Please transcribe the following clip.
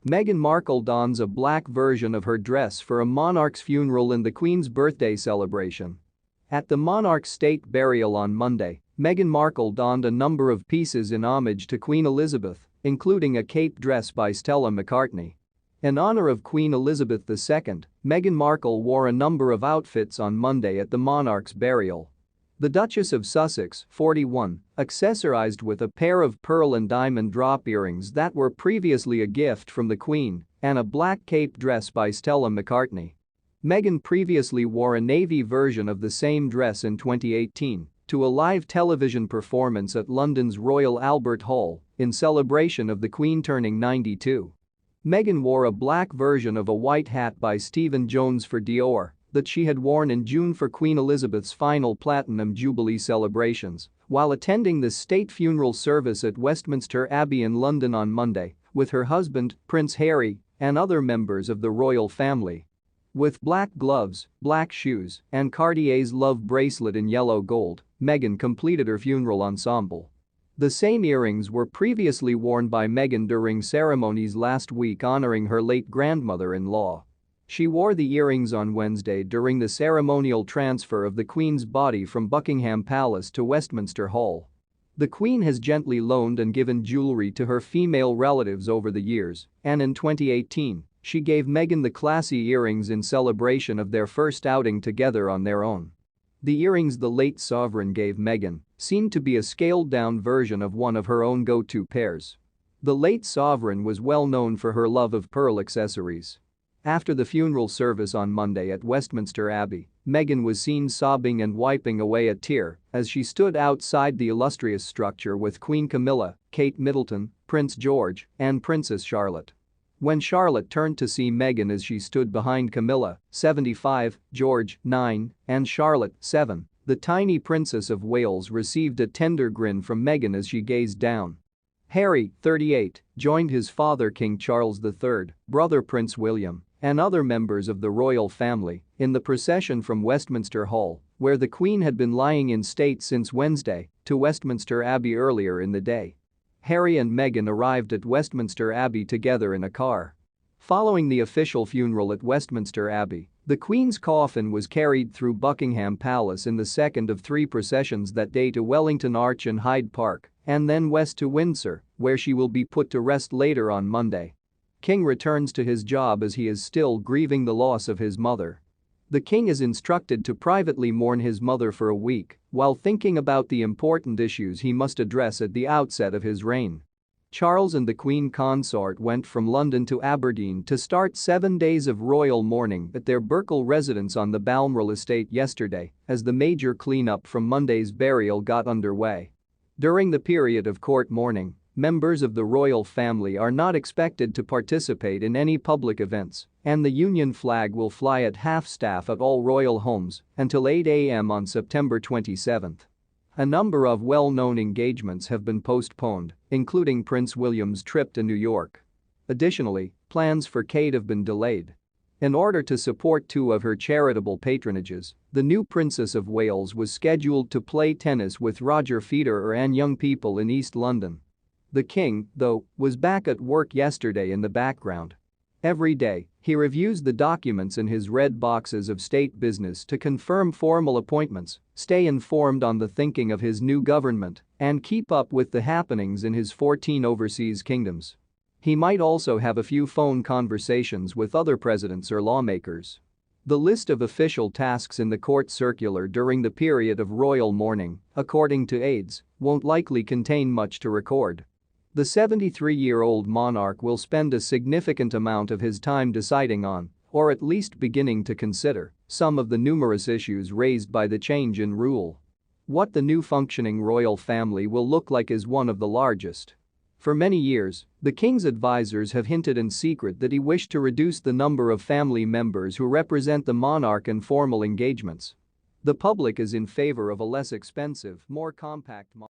Meghan Markle dons a black version of her dress for a monarch's funeral in the Queen's birthday celebration. At the monarch's state burial on Monday, Meghan Markle donned a number of pieces in homage to Queen Elizabeth, including a cape dress by Stella McCartney. In honor of Queen Elizabeth II, Meghan Markle wore a number of outfits on Monday at the monarch's burial. The Duchess of Sussex, 41, accessorized with a pair of pearl and diamond drop earrings that were previously a gift from the Queen, and a black cape dress by Stella McCartney. Meghan previously wore a navy version of the same dress in 2018 to a live television performance at London's Royal Albert Hall in celebration of the Queen turning 92. Meghan wore a black version of a white hat by Stephen Jones for Dior that she had worn in June for Queen Elizabeth's final Platinum Jubilee celebrations while attending the state funeral service at Westminster Abbey in London on Monday with her husband, Prince Harry, and other members of the royal family. With black gloves, black shoes, and Cartier's love bracelet in yellow gold, Meghan completed her funeral ensemble. The same earrings were previously worn by Meghan during ceremonies last week honoring her late grandmother-in-law. She wore the earrings on Wednesday during the ceremonial transfer of the Queen's body from Buckingham Palace to Westminster Hall. The Queen has gently loaned and given jewelry to her female relatives over the years, and in 2018, she gave Meghan the classy earrings in celebration of their first outing together on their own. The earrings the late sovereign gave Meghan seemed to be a scaled-down version of one of her own go-to pairs. The late sovereign was well known for her love of pearl accessories. After the funeral service on Monday at Westminster Abbey, Meghan was seen sobbing and wiping away a tear as she stood outside the illustrious structure with Queen Camilla, Kate Middleton, Prince George, and Princess Charlotte. When Charlotte turned to see Meghan as she stood behind Camilla, 75, George, 9, and Charlotte, 7, the tiny Princess of Wales received a tender grin from Meghan as she gazed down. Harry, 38, joined his father King Charles III, brother Prince William, and other members of the royal family in the procession from Westminster Hall, where the Queen had been lying in state since Wednesday, to Westminster Abbey earlier in the day. Harry and Meghan arrived at Westminster Abbey together in a car. Following the official funeral at Westminster Abbey, the Queen's coffin was carried through Buckingham Palace in the second of three processions that day to Wellington Arch and Hyde Park, and then west to Windsor, where she will be put to rest later on Monday. King returns to his job as he is still grieving the loss of his mother. The King is instructed to privately mourn his mother for a week while thinking about the important issues he must address at the outset of his reign. Charles and the Queen Consort went from London to Aberdeen to start 7 days of royal mourning at their Berkeley residence on the Balmoral estate yesterday as the major cleanup from Monday's burial got underway. During the period of court mourning, members of the royal family are not expected to participate in any public events, and the Union flag will fly at half-staff at all royal homes until 8 a.m. on September 27. A number of well-known engagements have been postponed, including Prince William's trip to New York. Additionally, plans for Kate have been delayed. In order to support two of her charitable patronages, the new Princess of Wales was scheduled to play tennis with Roger Federer and young people in East London. The King, though, was back at work yesterday in the background. Every day, he reviews the documents in his red boxes of state business to confirm formal appointments, stay informed on the thinking of his new government, and keep up with the happenings in his 14 overseas kingdoms. He might also have a few phone conversations with other presidents or lawmakers. The list of official tasks in the court circular during the period of royal mourning, according to aides, won't likely contain much to record. The 73-year-old monarch will spend a significant amount of his time deciding on, or at least beginning to consider, some of the numerous issues raised by the change in rule. What the new functioning royal family will look like is one of the largest. For many years, the King's advisors have hinted in secret that he wished to reduce the number of family members who represent the monarch in formal engagements. The public is in favor of a less expensive, more compact model.